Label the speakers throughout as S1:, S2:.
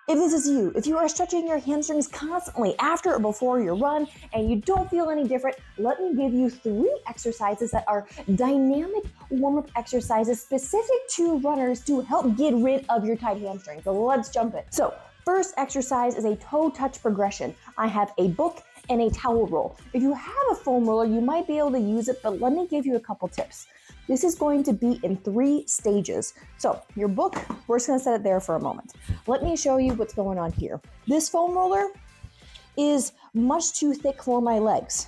S1: If this is you, if you are stretching your hamstrings constantly after or before your run and you don't feel any different, let me give you 3 exercises that are dynamic warm-up exercises specific to runners to help get rid of your tight hamstrings. So let's jump in. So first exercise is a toe touch progression. I have a book and a towel roll. If you have a foam roller, you might be able to use it, but let me give you a couple tips. This is going to be in 3 stages. So your book, we're just gonna set it there for a moment. Let me show you what's going on here. This foam roller is much too thick for my legs.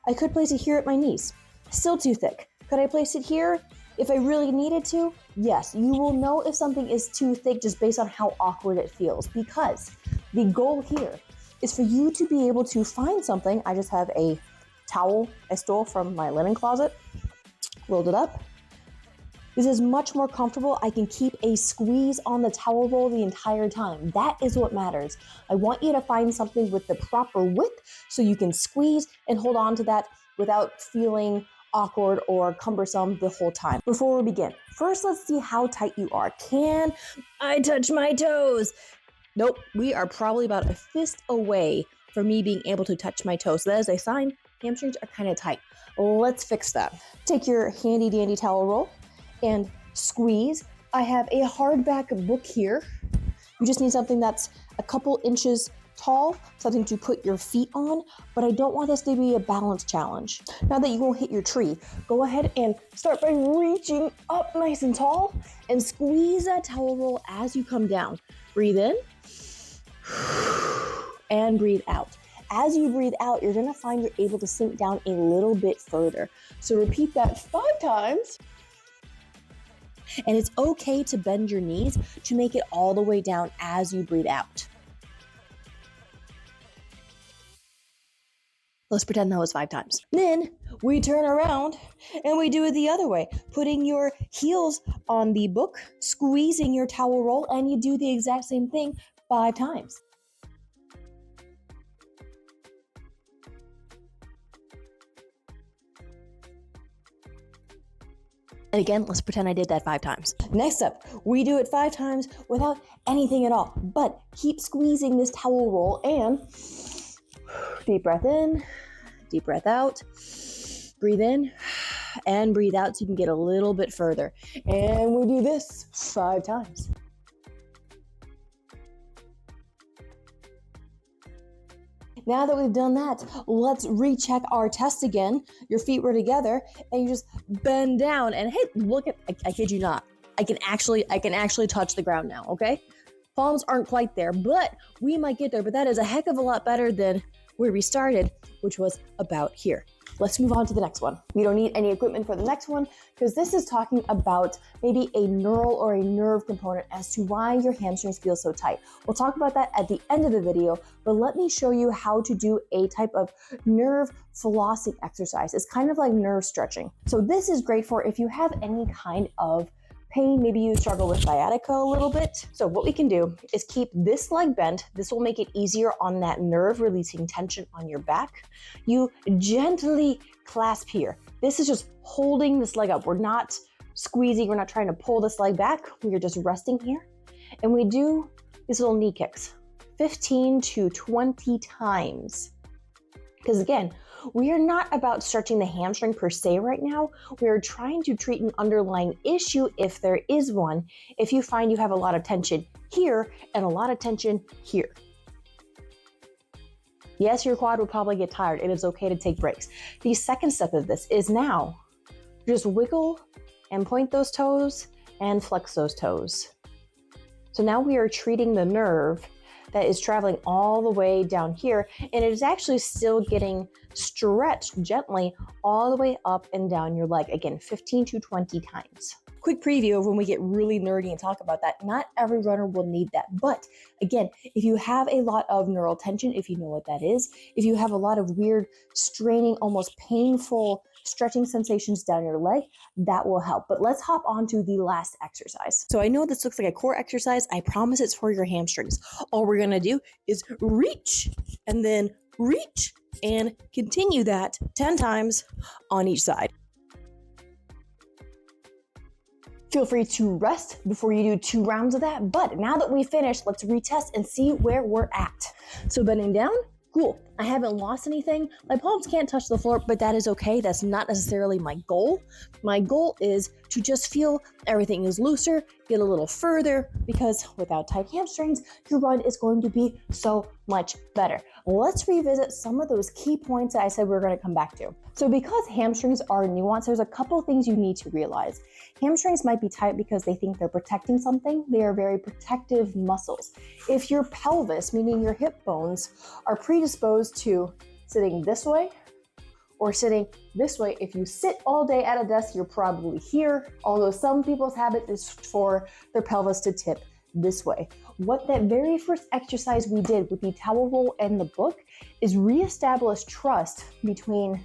S1: I could place it here at my knees, still too thick. Could I place it here if I really needed to? Yes, you will know if something is too thick just based on how awkward it feels, because the goal here is for you to be able to find something. I just have a towel I stole from my linen closet, rolled it up. This is much more comfortable. I can keep a squeeze on the towel roll the entire time. That is what matters. I want you to find something with the proper width so you can squeeze and hold on to that without feeling awkward or cumbersome the whole time. Before we begin, first let's see how tight you are. Can I touch my toes? Nope, we are probably about a fist away from me being able to touch my toes. So that is a sign hamstrings are kind of tight. Let's fix that. Take your handy dandy towel roll and squeeze. I have a hardback book here. You just need something that's a couple inches tall, something to put your feet on, but I don't want this to be a balance challenge. Now that you won't hit your tree, go ahead and start by reaching up nice and tall and squeeze that towel roll as you come down. Breathe in and breathe out. As you breathe out, you're gonna find you're able to sink down a little bit further. So repeat that 5 times. And it's okay to bend your knees to make it all the way down as you breathe out. Let's pretend that was 5 times. Then we turn around and we do it the other way, putting your heels on the book, squeezing your towel roll, and you do the exact same thing 5 times. And again, let's pretend I did that 5 times. Next up, we do it 5 times without anything at all, but keep squeezing this towel roll and deep breath in, deep breath out, breathe in and breathe out so you can get a little bit further. And we do this 5 times. Now that we've done that, let's recheck our test again. Your feet were together and you just bend down and hey, look at, I kid you not, I can actually touch the ground now, okay? Palms aren't quite there, but we might get there, but that is a heck of a lot better than where we started, which was about here. Let's move on to the next one. You don't need any equipment for the next one because this is talking about maybe a neural or a nerve component as to why your hamstrings feel so tight. We'll talk about that at the end of the video, but let me show you how to do a type of nerve flossing exercise. It's kind of like nerve stretching. So this is great for if you have any kind of pain, maybe you struggle with sciatica a little bit. So what we can do is keep this leg bent. This will make it easier on that nerve, releasing tension on your back. You gently clasp here. This is just holding this leg up. We're not squeezing, we're not trying to pull this leg back. We're just resting here. And we do these little knee kicks, 15 to 20 times. Because again, we are not about stretching the hamstring per se right now. We are trying to treat an underlying issue if there is one, if you find you have a lot of tension here and a lot of tension here. Yes, your quad will probably get tired. It is okay to take breaks. The second step of this is now just wiggle and point those toes and flex those toes. So now we are treating the nerve that is traveling all the way down here, and it is actually still getting stretched gently all the way up and down your leg. Again, 15 to 20 times. Quick preview of when we get really nerdy and talk about that. Not every runner will need that, but again, if you have a lot of neural tension, if you know what that is, if you have a lot of weird, straining, almost painful stretching sensations down your leg, that will help. But let's hop on to the last exercise. So I know this looks like a core exercise. I promise it's for your hamstrings. All we're gonna do is reach and then reach and continue that 10 times on each side. Feel free to rest before you do 2 rounds of that. But now that we finished, let's retest and see where we're at. So bending down, cool. I haven't lost anything. My palms can't touch the floor, but that is okay. That's not necessarily my goal. My goal is to just feel everything is looser, get a little further, because without tight hamstrings, your run is going to be so much better. Let's revisit some of those key points that I said we were going to come back to. So because hamstrings are nuanced, there's a couple things you need to realize. Hamstrings might be tight because they think they're protecting something. They are very protective muscles. If your pelvis, meaning your hip bones, are predisposed to sitting this way or sitting this way, if you sit all day at a desk, you're probably here, although some people's habit is for their pelvis to tip this way. What that very first exercise we did with the towel roll and the book is reestablish trust between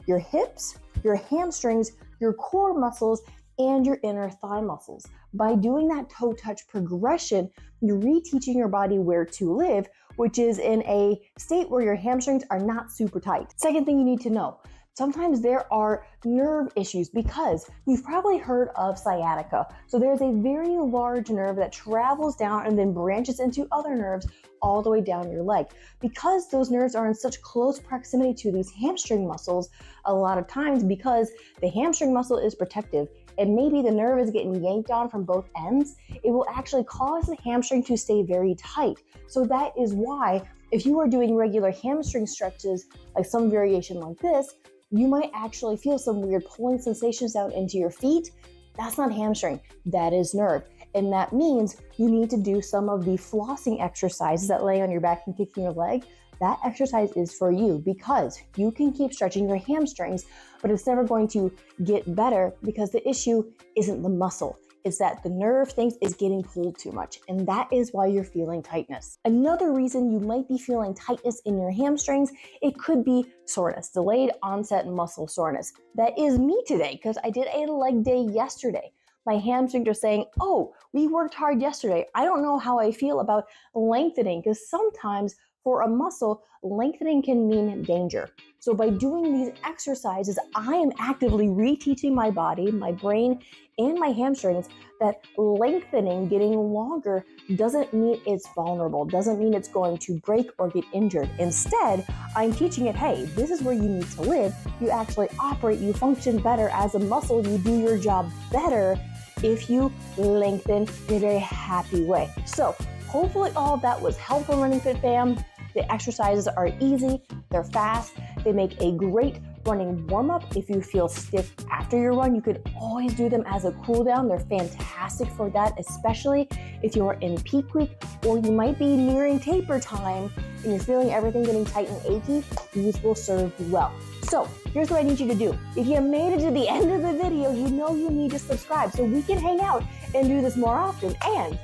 S1: your hips, your hamstrings, your core muscles, and your inner thigh muscles. By doing that toe touch progression, you're reteaching your body where to live, which is in a state where your hamstrings are not super tight. Second thing you need to know, sometimes there are nerve issues because you've probably heard of sciatica. So there's a very large nerve that travels down and then branches into other nerves all the way down your leg. Because those nerves are in such close proximity to these hamstring muscles, a lot of times because the hamstring muscle is protective and maybe the nerve is getting yanked on from both ends, it will actually cause the hamstring to stay very tight. So that is why if you are doing regular hamstring stretches, like some variation like this, you might actually feel some weird pulling sensations down into your feet. That's not hamstring, that is nerve. And that means you need to do some of the flossing exercises that lay on your back and kicking your leg. That exercise is for you because you can keep stretching your hamstrings, but it's never going to get better because the issue isn't the muscle. It's that the nerve thinks it's getting pulled too much, and that is why you're feeling tightness. Another reason you might be feeling tightness in your hamstrings, it could be soreness, delayed onset muscle soreness. That is me today because I did a leg day yesterday. My hamstrings are saying, oh, we worked hard yesterday. I don't know how I feel about lengthening because sometimes for a muscle, lengthening can mean danger. So by doing these exercises, I am actively reteaching my body, my brain, and my hamstrings that lengthening, getting longer, doesn't mean it's vulnerable, doesn't mean it's going to break or get injured. Instead, I'm teaching it, hey, this is where you need to live. You actually operate, you function better as a muscle, you do your job better if you lengthen in a very happy way. So hopefully all of that was helpful, Running Fit fam. The exercises are easy, they're fast, they make a great running warm-up. If you feel stiff after your run, you could always do them as a cool down. They're fantastic for that, especially if you're in peak week or you might be nearing taper time and you're feeling everything getting tight and achy. These will serve you well. So here's what I need you to do. If you made it to the end of the video, you know you need to subscribe so we can hang out and do this more often. And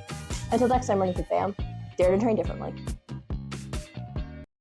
S1: until next time, Running Fit fam, dare to train differently.